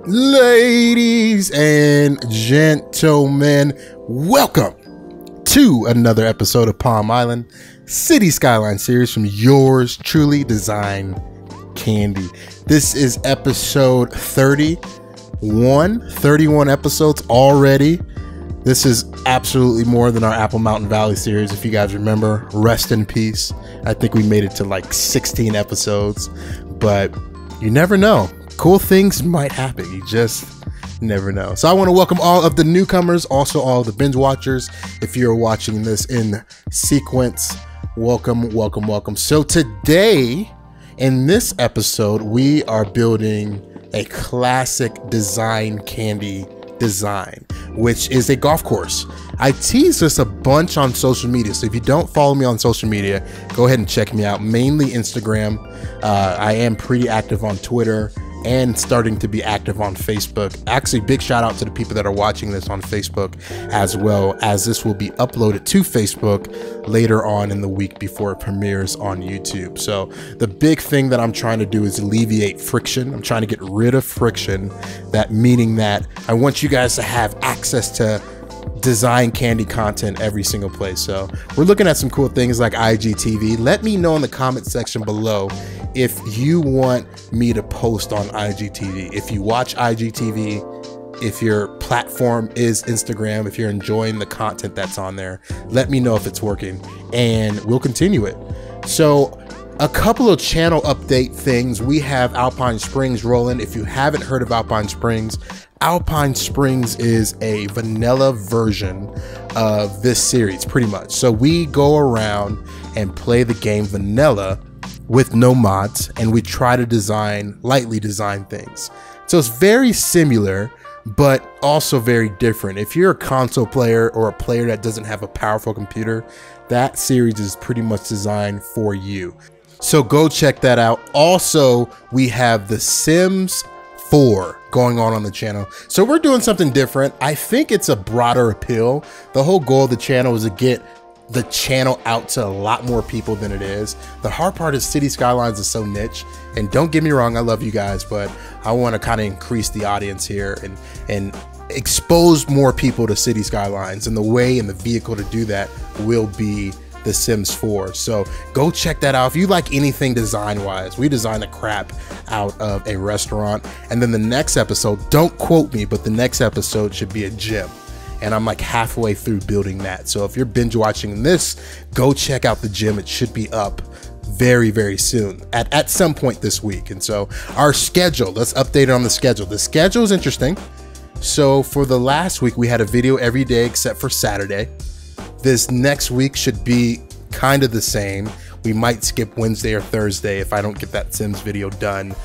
Ladies and gentlemen, welcome to another episode of Palm Island City Skyline series from yours truly, Design Candy. This is episode 31 episodes already. This is absolutely more than our Apple Mountain Valley series. If you guys remember, rest in peace. I think we made it to like 16 episodes, but you never know. Cool things might happen. You just never know. So I want to welcome all of the newcomers, also all of the binge watchers. If you're watching this in sequence, welcome, welcome, welcome. So today, in this episode, we are building a classic Design Candy design, which is a golf course. I tease this a bunch on social media, so if you don't follow me on social media, go ahead and check me out, mainly Instagram. I am pretty active on Twitter and starting to be active on Facebook. Actually, big shout out to the people that are watching this on Facebook, as well as this will be uploaded to Facebook later on in the week before it premieres on YouTube. So the big thing that I'm trying to do is alleviate friction. I'm trying to get rid of friction, that meaning that I want you guys to have access to Design Candy content every single place. So we're looking at some cool things like IGTV. Let me know in the comment section below if you want me to post on IGTV. If you watch IGTV, if your platform is Instagram, if you're enjoying the content that's on there, let me know if it's working and we'll continue it. So a couple of channel update things. We have Alpine Springs rolling. If you haven't heard of Alpine Springs is a vanilla version of this series, pretty much. So we go around and play the game vanilla with no mods, and we try to lightly design things. So it's very similar, but also very different. If you're a console player or a player that doesn't have a powerful computer, that series is pretty much designed for you. So go check that out. Also, we have The Sims 4 going on the channel. So we're doing something different. I think it's a broader appeal. The whole goal of the channel is to get the channel out to a lot more people than it is. The hard part is City Skylines is so niche, and don't get me wrong, I love you guys, but I want to kind of increase the audience here and expose more people to City Skylines, and the way and the vehicle to do that will be The Sims 4. So go check that out. If you like anything design wise, we design the crap out of a restaurant, and then the next episode, don't quote me, but the next episode should be a gym, and I'm like halfway through building that. So if you're binge watching this, go check out the gym. It should be up very, very soon, at some point this week. And so our schedule, let's update it on the schedule. The schedule is interesting. So for the last week, we had a video every day except for Saturday. This next week should be kind of the same. We might skip Wednesday or Thursday if I don't get that Sims video done,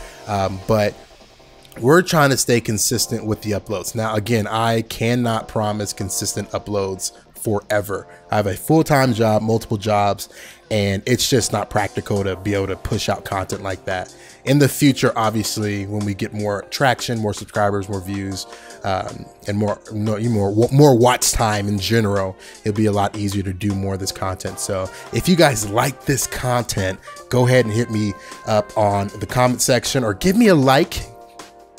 but we're trying to stay consistent with the uploads. Now, again, I cannot promise consistent uploads forever. I have a full-time job, multiple jobs, and it's just not practical to be able to push out content like that. In the future, obviously, when we get more traction, more subscribers, more views, and more watch time in general, it'll be a lot easier to do more of this content. So if you guys like this content, go ahead and hit me up on the comment section or give me a like.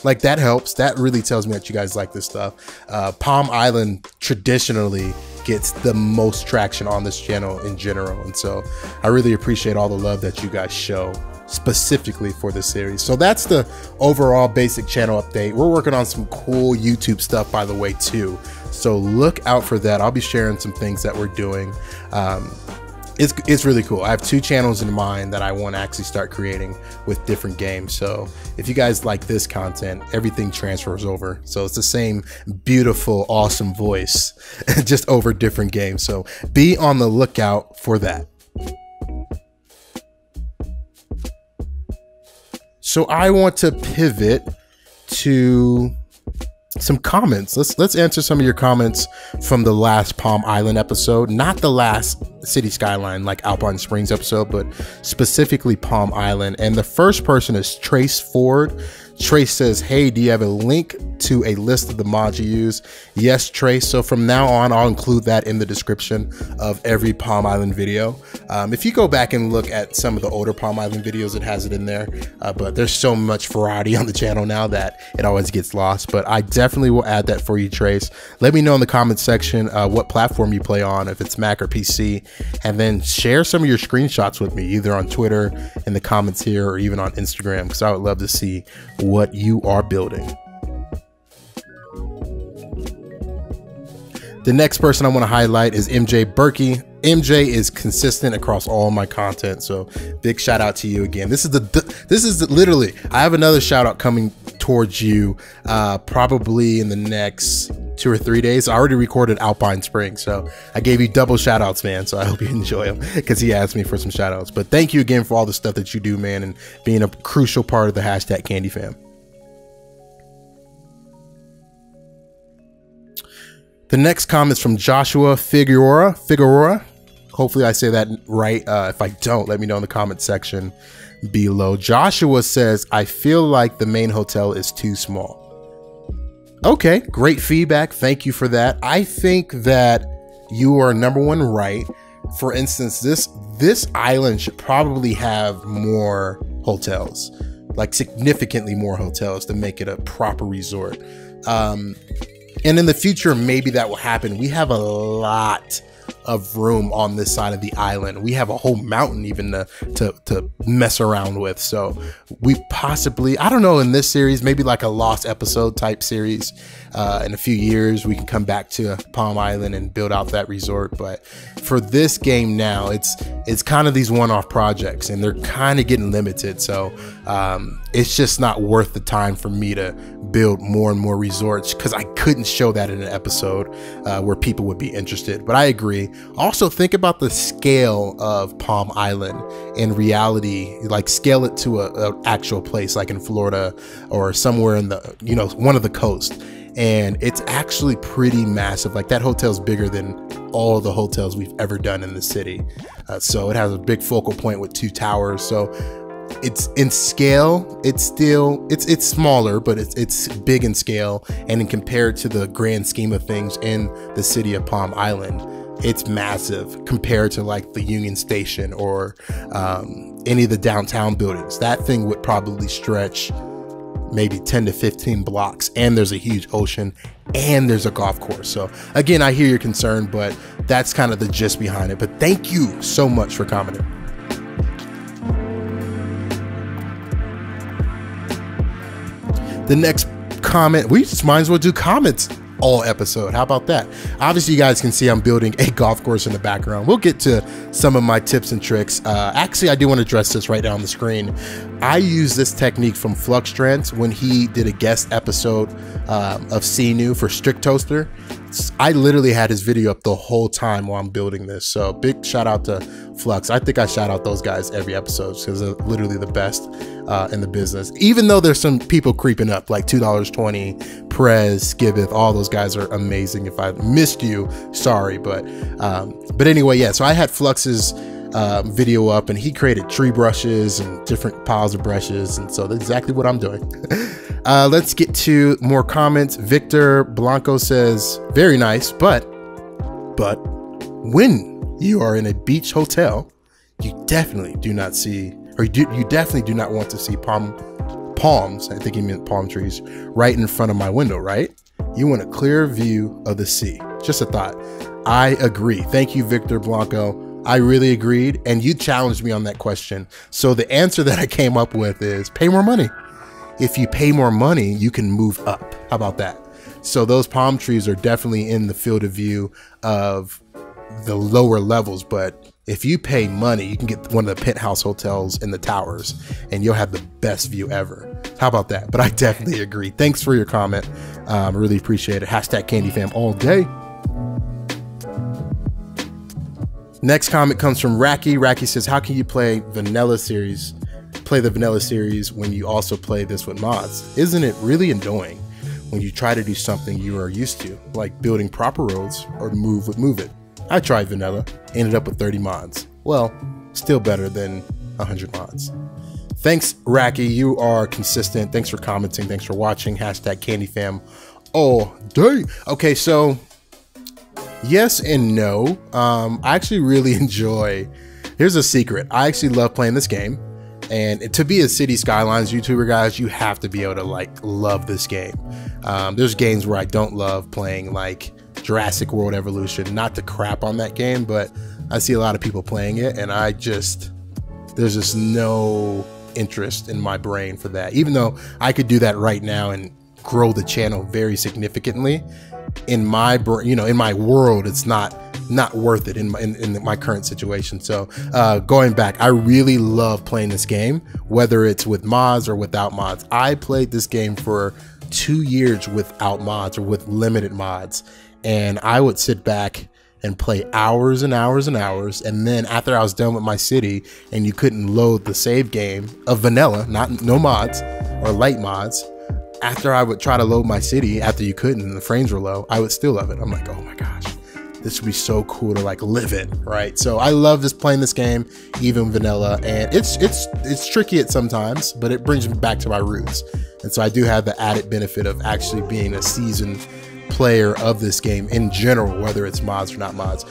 Like, that helps. That really tells me that you guys like this stuff. Palm Island traditionally gets the most traction on this channel in general, and so I really appreciate all the love that you guys show specifically for this series. So that's the overall basic channel update. We're working on some cool YouTube stuff, by the way, too, so look out for that. I'll be sharing some things that we're doing. It's really cool. I have 2 channels in mind that I want to actually start creating with different games. So if you guys like this content, everything transfers over. So it's the same beautiful, awesome voice, just over different games. So be on the lookout for that. So I want to pivot to some comments. Let's answer some of your comments from the last Palm Island episode, not the last City Skyline like Alpine Springs episode, but specifically Palm Island. And the first person is Trace Ford. Trace says, hey, do you have a link to a list of the mods you use? Yes, Trace. So from now on, I'll include that in the description of every Palm Island video. If you go back and look at some of the older Palm Island videos, it has it in there. But there's so much variety on the channel now that it always gets lost. But I definitely will add that for you, Trace. Let me know in the comments section what platform you play on, if it's Mac or PC, and then share some of your screenshots with me, either on Twitter, in the comments here, or even on Instagram, because I would love to see what you are building. The next person I want to highlight is MJ Berkey. MJ is consistent across all my content, so big shout out to you again. This is literally, I have another shout out coming towards you probably in the next 2 or 3 days. I already recorded Alpine Spring, so I gave you double shout outs, man, so I hope you enjoy them, because he asked me for some shout outs. But thank you again for all the stuff that you do, man, and being a crucial part of the hashtag Candy Fam. The next comment is from Joshua Figueroa. Hopefully I say that right. If I don't, let me know in the comment section below. Joshua says, I feel like the main hotel is too small. Okay, great feedback. Thank you for that. I think that you are #1 right. For instance, this island should probably have more hotels, like significantly more hotels, to make it a proper resort. And in the future, maybe that will happen. We have a lot of room on this side of the island. We have a whole mountain even to mess around with. So we possibly, I don't know, in this series, maybe like a lost episode type series, in a few years, we can come back to Palm Island and build out that resort. But for this game now, it's kind of these one-off projects, and they're kind of getting limited. So it's just not worth the time for me to build more and more resorts, because I couldn't show that in an episode where people would be interested. But I agree. Also, think about the scale of Palm Island in reality, like scale it to an actual place like in Florida or somewhere in the, you know, one of the coast. And it's actually pretty massive. Like, that hotel's bigger than all the hotels we've ever done in the city. So it has a big focal point with 2 towers. So it's in scale, it's smaller, but it's big in scale. And in compared to the grand scheme of things in the city of Palm Island, it's massive compared to like the Union Station or any of the downtown buildings. That thing would probably stretch maybe 10 to 15 blocks, and there's a huge ocean, and there's a golf course. So again, I hear your concern, but that's kind of the gist behind it. But thank you so much for commenting. The next comment, we just might as well do comments all episode. How about that? Obviously, you guys can see I'm building a golf course in the background. We'll get to some of my tips and tricks. Actually, I do want to address this right down the screen. I use this technique from Fluxtrends when he did a guest episode of CNU for Strict Toaster. I literally had his video up the whole time while I'm building this. So big shout out to Flux. I think I shout out those guys every episode because they're literally the best in the business. Even though there's some people creeping up like $2.20, Prez, Skibbeth, all those guys are amazing. If I missed you, sorry. But anyway, yeah, so I had Flux's video up, and he created tree brushes and different piles of brushes, and so that's exactly what I'm doing. Let's get to more comments. Victor Blanco says, very nice, but when you are in a beach hotel, you definitely do not see, or you definitely do not want to see palms, I think he meant palm trees, right in front of my window, right? You want a clear view of the sea. Just a thought. I agree. Thank you, Victor Blanco. I really agreed, and you challenged me on that question. So the answer that I came up with is pay more money. If you pay more money, you can move up. How about that? So those palm trees are definitely in the field of view of the lower levels, but if you pay money, you can get one of the penthouse hotels in the towers, and you'll have the best view ever. How about that? But I definitely agree. Thanks for your comment. Really appreciate it. Hashtag CandyFam all day. Next comment comes from Racky. Racky says, how can you play the vanilla series when you also play this with mods? Isn't it really annoying when you try to do something you are used to, like building proper roads or move it? I tried vanilla, ended up with 30 mods. Well, still better than 100 mods. Thanks, Racky. You are consistent. Thanks for commenting. Thanks for watching. Hashtag CandyFam all day. Okay, so yes and no. I actually really enjoy. Here's a secret. I actually love playing this game. And to be a City Skylines YouTuber, guys, you have to be able to like love this game. There's games where I don't love playing, like Jurassic World Evolution. Not to crap on that game, but I see a lot of people playing it, and there's just no interest in my brain for that. Even though I could do that right now and grow the channel very significantly, in my in my world, it's not worth it in my current situation. So going back, I really love playing this game, whether it's with mods or without mods. I played this game for 2 years without mods or with limited mods, and I would sit back and play hours and hours and hours, and then after I was done with my city and you couldn't load the save game of vanilla, no mods or light mods, after I would try to load my city after you couldn't and the frames were low, I would still love it. I'm like, oh my gosh, this would be so cool to like live it, right? So I love just playing this game, even vanilla, and it's tricky at sometimes, but it brings me back to my roots. And so I do have the added benefit of actually being a seasoned player of this game in general, whether it's mods or not mods.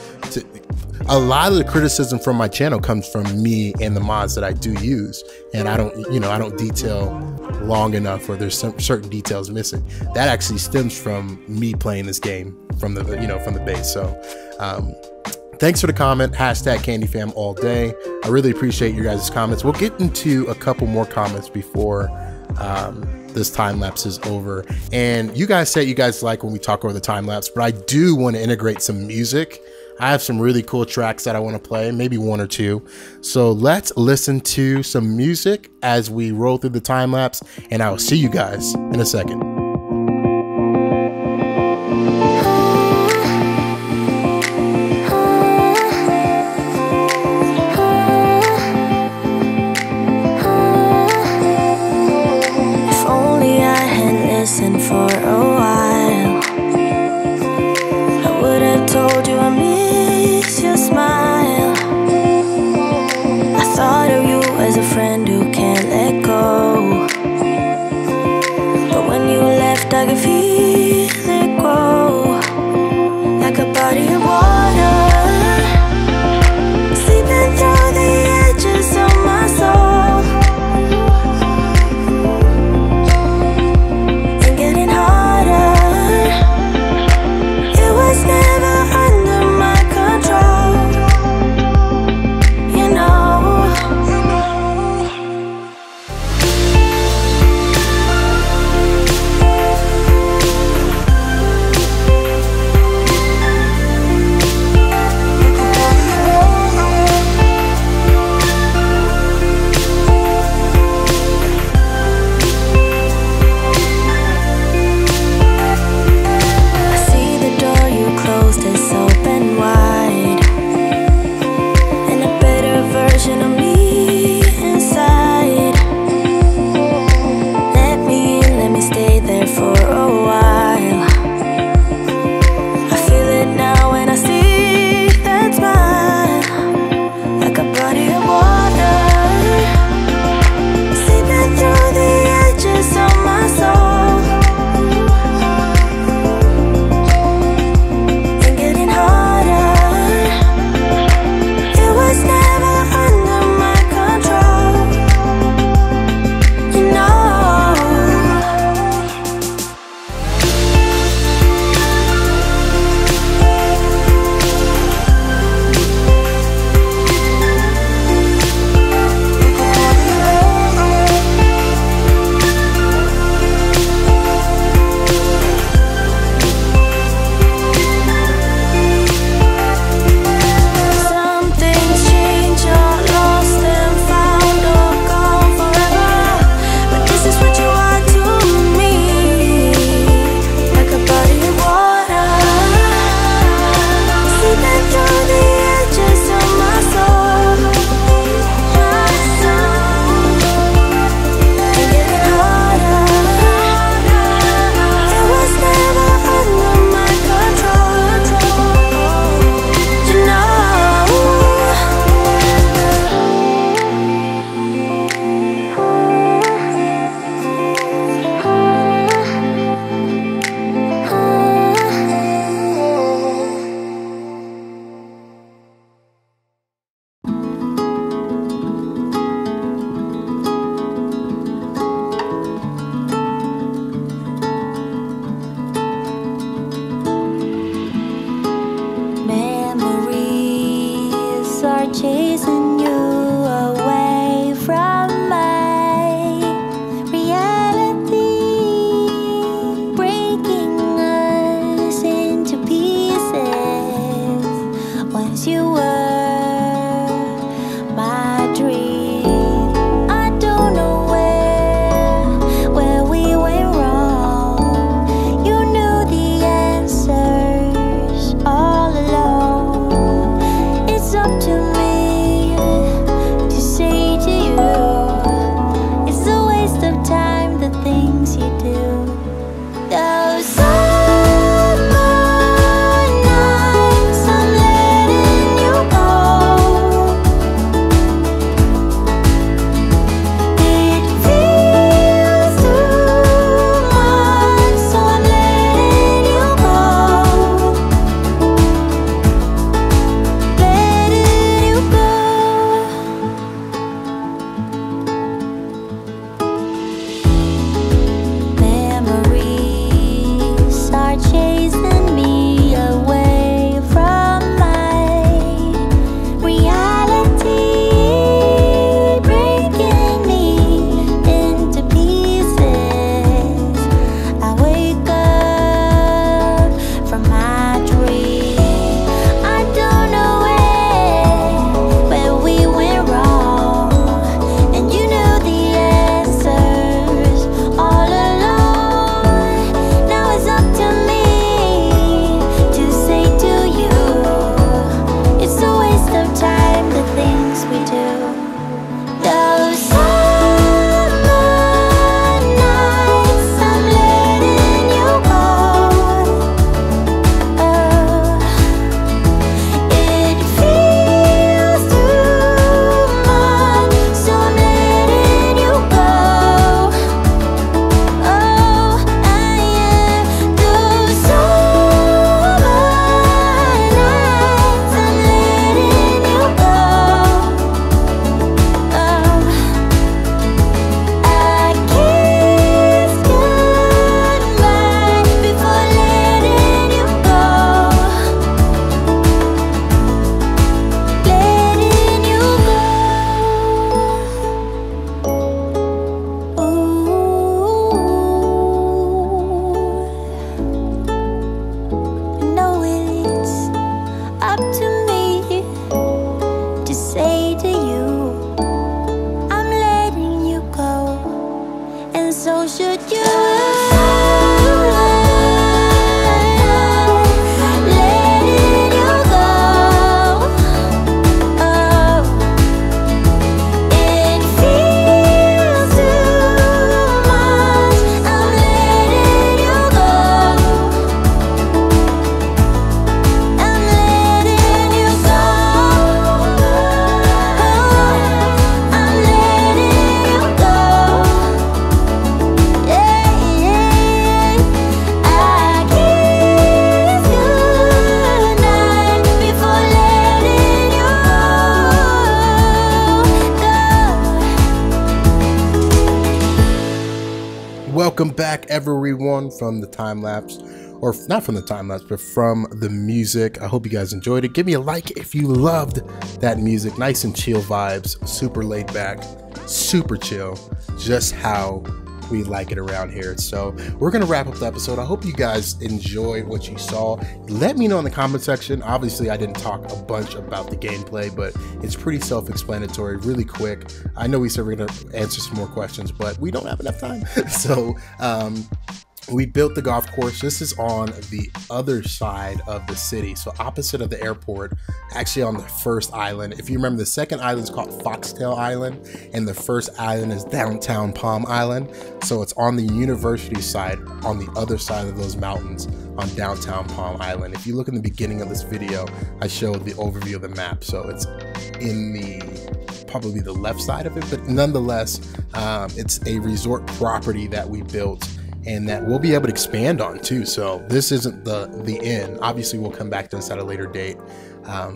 A lot of the criticism from my channel comes from me and the mods that I do use, and I don't detail long enough, or there's some certain details missing. That actually stems from me playing this game from the from the base. So thanks for the comment. Hashtag CandyFam all day. I really appreciate your guys' comments. We'll get into a couple more comments before this time lapse is over. And you guys said you guys like when we talk over the time lapse, but I do want to integrate some music. I have some really cool tracks that I want to play, maybe one or two. So let's listen to some music as we roll through the time lapse, and I will see you guys in a second. If only I had listened for a while, I would have told you I miss your smile. I thought of you as a friend who can't let go, but when you left I could feel it grow, like a body of water, sleeping through the edges of my soul, and getting harder. It was never under my control, you know. chasing you away from my reality, breaking us into pieces. Once you were my dream. I don't know where we went wrong. You knew the answers all along. It's up to me to say to you, it's a waste of time, the things you do. Those summer nights, I'm letting you go. It feels too much, so I'm letting you go. Letting you go. Memories are chasing me away from my reality, breaking me into pieces. I wake up from my dream. I don't know where we went wrong, and you knew the answers all along. Now it's up to me to say to you, it's a waste of time, the things we do. Those summer nights, I'm letting you go. It feels too much, so I'm letting you go. Oh, I am. Those summer nights, I'm letting you go. I kissed goodbye before letting you go. Letting you go. Ooh. No, it's up to me to say to you, I'm letting you go, and so should you. Letting you go. Oh, it feels too much. I'm letting you go. I'm letting you go. I'm letting you go. Yeah, yeah. I kissed goodnight before letting you go. Welcome back, everyone, from the time lapse, or not from the time lapse, but from the music. I hope you guys enjoyed it. Give me a like if you loved that music. Nice and chill vibes, super laid back, super chill, just how we like it around here. So we're gonna wrap up the episode. I hope you guys enjoyed what you saw. Let me know in the comment section. Obviously I didn't talk a bunch about the gameplay, but it's pretty self-explanatory, really quick. I know we said we're gonna answer some more questions, but we don't have enough time. So we built the golf course. This is on the other side of the city, so opposite of the airport, actually on the first island. If you remember, the second island is called Foxtail Island, and the first island is downtown Palm Island. So it's on the university side, on the other side of those mountains, on downtown Palm Island. If you look in the beginning of this video, I showed the overview of the map, so it's in the probably the left side of it, but nonetheless, it's a resort property that we built and that we'll be able to expand on too. So this isn't the end. Obviously we'll come back to this at a later date,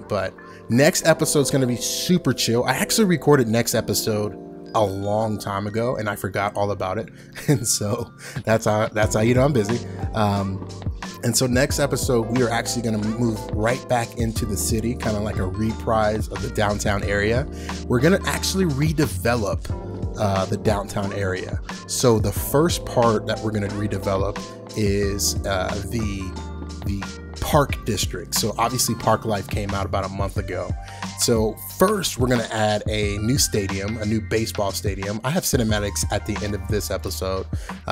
but next episode is going to be super chill. I actually recorded next episode a long time ago and I forgot all about it, and so that's how you know I'm busy. And so next episode, we are actually going to move right back into the city, kind of like a reprise of the downtown area. We're going to actually redevelop the downtown area. So the first part that we're going to redevelop is the Park District. So obviously Park Life came out about a month ago. So first we're going to add a new stadium, a new baseball stadium. I have cinematics at the end of this episode,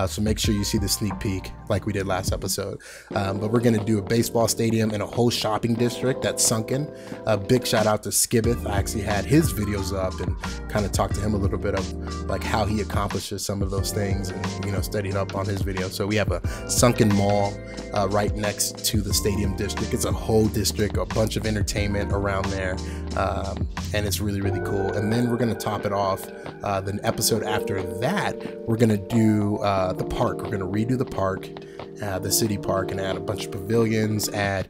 so make sure you see the sneak peek like we did last episode. But we're going to do a baseball stadium and a whole shopping district that's sunken. A big shout out to Skibbeth. I actually had his videos up and kind of talked to him a little bit of like how he accomplishes some of those things, and, you know, studied up on his video. So we have a sunken mall right next to the stadium district. It's a whole district, a bunch of entertainment around there, and it's really, really cool. And then we're going to top it off. The episode after that, we're going to do the park. We're going to redo the park, the city park, and add a bunch of pavilions, add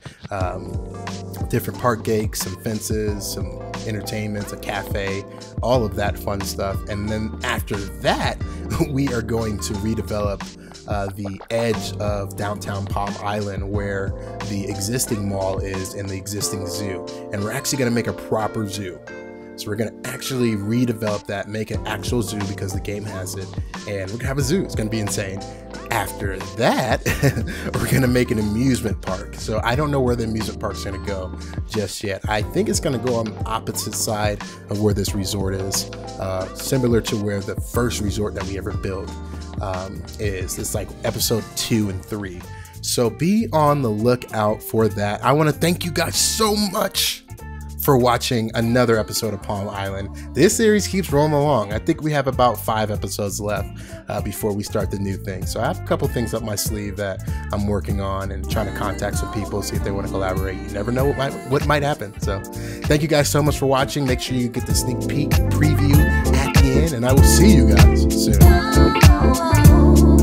different park gates, some fences, some entertainments, a cafe, all of that fun stuff. And then after that, we are going to redevelop the edge of downtown Palm Island, where the existing mall is and the existing zoo. And we're actually going to make a proper zoo. So we're going to actually redevelop that, make an actual zoo because the game has it, and we're going to have a zoo. It's going to be insane. After that, we're going to make an amusement park. So I don't know where the amusement park's going to go just yet. I think it's going to go on the opposite side of where this resort is, similar to where the first resort that we ever built is. It's like episode 2 and 3. So be on the lookout for that. I want to thank you guys so much for watching another episode of Palm Island. This series keeps rolling along. I think we have about 5 episodes left before we start the new thing. So I have a couple things up my sleeve that I'm working on and trying to contact some people, see if they want to collaborate. You never know what might happen. So thank you guys so much for watching. Make sure you get the sneak peek preview at the end, and I will see you guys soon.